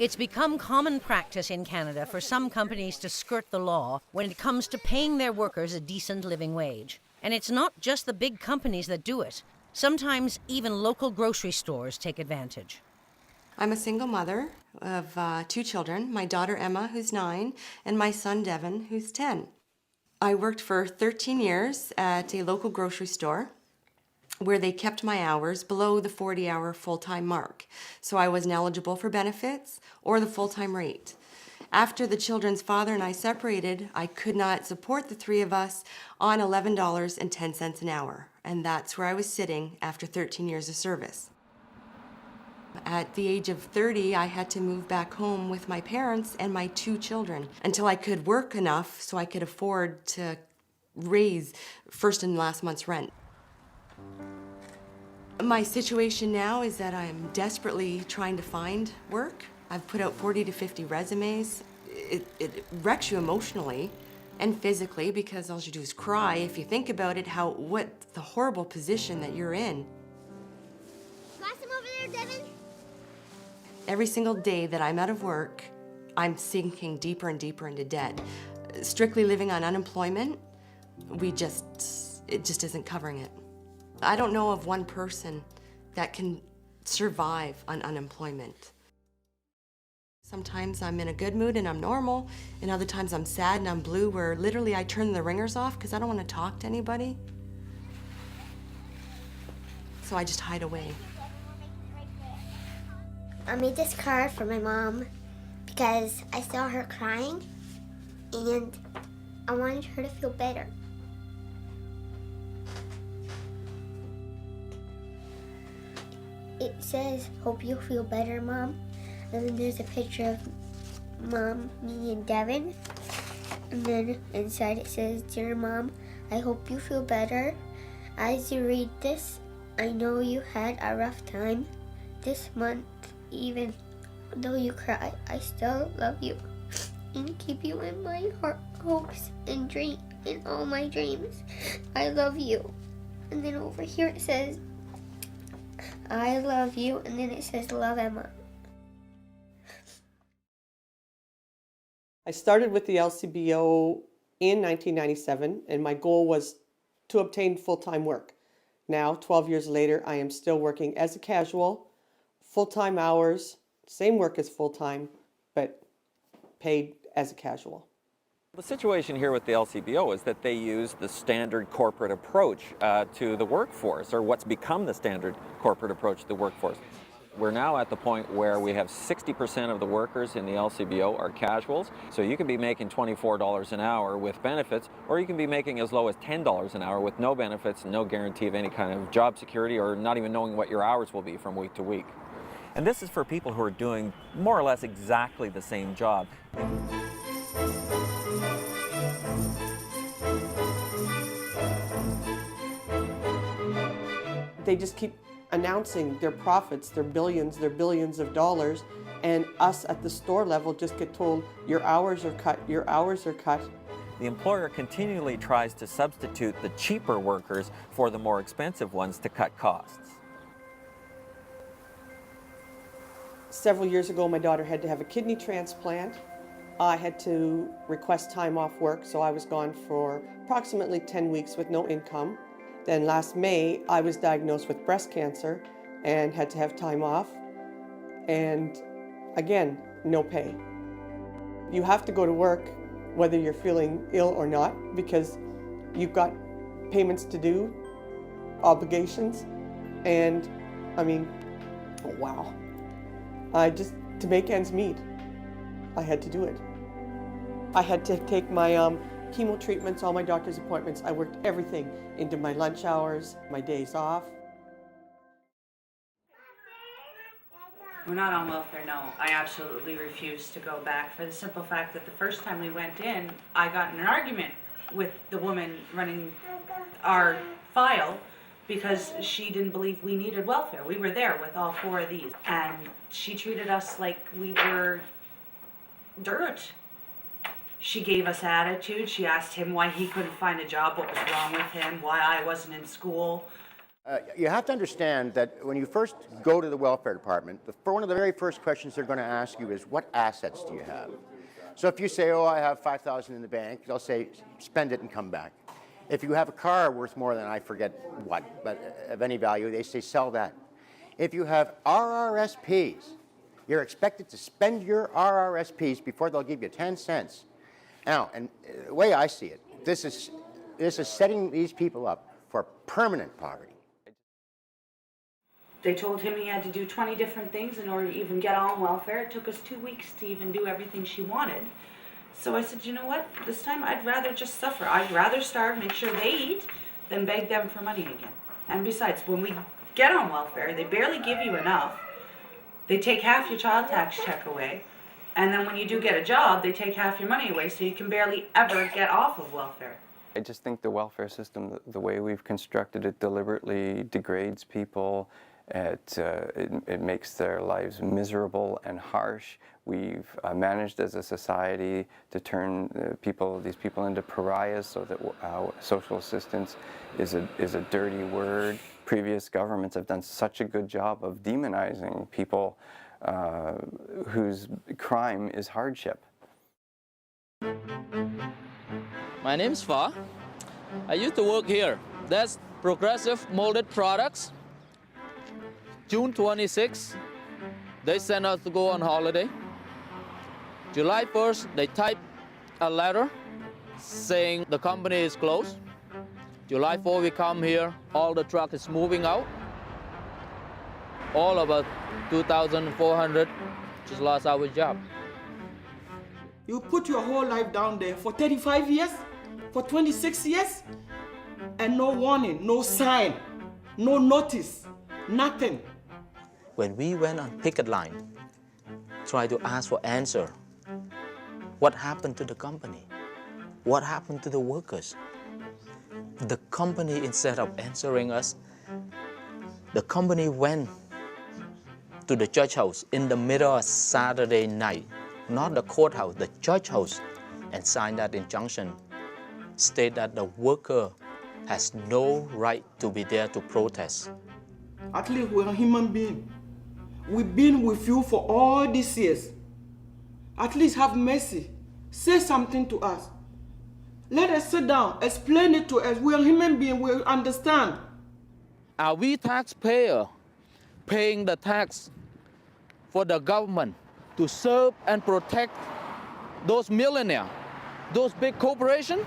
It's become common practice in Canada for some companies to skirt the law when it comes to paying their workers a decent living wage. And it's not just the big companies that do it. Sometimes even local grocery stores take advantage. I'm a single mother of 2 children, my daughter Emma, who's 9, and my son Devin, who's 10. I worked for 13 years at a local grocery store where they kept my hours below the 40-hour full-time mark, so I wasn't eligible for benefits or the full-time rate. After the children's father and I separated, I could not support the 3 of us on $11.10 an hour, and that's where I was sitting after 13 years of service. At the age of 30, I had to move back home with my parents and my 2 children until I could work enough so I could afford to raise first and last month's rent. My situation now is that I'm desperately trying to find work. I've put out 40 to 50 resumes. It wrecks you emotionally and physically because all you do is cry if you think about it, what the horrible position that you're in. Pass him over there, Devin. Every single day that I'm out of work, I'm sinking deeper and deeper into debt. Strictly living on unemployment, it just isn't covering it. I don't know of one person that can survive on unemployment. Sometimes I'm in a good mood and I'm normal, and other times I'm sad and I'm blue, where literally I turn the ringers off because I don't want to talk to anybody. So I just hide away. I made this card for my mom because I saw her crying and I wanted her to feel better. It says, "Hope you feel better, Mom." And then there's a picture of Mom, me, and Devin. And then inside it says, "Dear Mom, I hope you feel better. As you read this, I know you had a rough time this month. Even though you cry, I still love you and keep you in my heart, hopes and in all my dreams. I love you." And then over here it says, "I love you," and then it says, "Love, Emma." I started with the LCBO in 1997, and my goal was to obtain full-time work. Now, 12 years later, I am still working as a casual, full-time hours, same work as full-time, but paid as a casual. The situation here with the LCBO is that they use the standard corporate approach to the workforce, or what's become the standard corporate approach to the workforce. We're now at the point where we have 60% of the workers in the LCBO are casuals, so you can be making $24 an hour with benefits, or you can be making as low as $10 an hour with no benefits, no guarantee of any kind of job security, or not even knowing what your hours will be from week to week. And this is for people who are doing more or less exactly the same job. They just keep announcing their profits, their billions of dollars, and us at the store level just get told, your hours are cut, your hours are cut. The employer continually tries to substitute the cheaper workers for the more expensive ones to cut costs. Several years ago, my daughter had to have a kidney transplant. I had to request time off work, so I was gone for approximately 10 weeks with no income. Then last May, I was diagnosed with breast cancer and had to have time off. And again, no pay. You have to go to work whether you're feeling ill or not, because you've got payments to do, obligations, and I mean, oh wow. To make ends meet, I had to do it. I had to take my chemo treatments, all my doctor's appointments. I worked everything into my lunch hours, my days off. We're not on welfare, no. I absolutely refuse to go back for the simple fact that the first time we went in, I got in an argument with the woman running our file because she didn't believe we needed welfare. We were there with all 4 of these, and she treated us like we were dirt. She gave us attitude. She asked him why he couldn't find a job, what was wrong with him, why I wasn't in school. You have to understand that when you first go to the welfare department, one of the very first questions they're going to ask you is, what assets do you have? So if you say, oh, I have $5,000 in the bank, they'll say, spend it and come back. If you have a car worth more than I forget what, but of any value, they say, sell that. If you have RRSPs, you're expected to spend your RRSPs before they'll give you 10 cents. Now, and the way I see it, this is setting these people up for permanent poverty. They told him he had to do 20 different things in order to even get on welfare. It took us 2 weeks to even do everything she wanted. So I said, you know what, this time I'd rather just suffer. I'd rather starve, make sure they eat, than beg them for money again. And besides, when we get on welfare, they barely give you enough. They take half your child tax check away. And then when you do get a job, they take half your money away, so you can barely ever get off of welfare. I just think the welfare system, the way we've constructed it, deliberately degrades people. It makes their lives miserable and harsh. We've managed as a society to turn these people into pariahs, so that social assistance is a dirty word. Previous governments have done such a good job of demonizing people whose crime is hardship. My name's Fa. I used to work here. That's Progressive Molded Products. June 26, they sent us to go on holiday. July 1st, they typed a letter saying the company is closed. July 4, we come here, all the truck is moving out. All of us, 2,400, just lost our job. You put your whole life down there for 35 years, for 26 years, and no warning, no sign, no notice, nothing. When we went on picket line, tried to ask for answer, what happened to the company? What happened to the workers? The company, instead of answering us, the company went to the church house in the middle of Saturday night, not the courthouse, the church house, and signed that injunction, state that the worker has no right to be there to protest. At least we're a human being. We've been with you for all these years. At least have mercy. Say something to us. Let us sit down, explain it to us. We're human beings, we understand. Are we taxpayers paying the tax for the government to serve and protect those millionaires, those big corporations,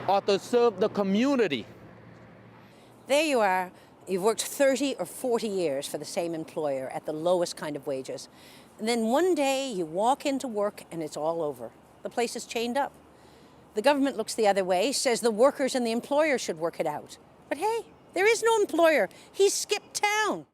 or to serve the community? There you are. You've worked 30 or 40 years for the same employer at the lowest kind of wages. And then one day you walk into work and it's all over. The place is chained up. The government looks the other way, says the workers and the employer should work it out. But hey, there is no employer. He's skipped town.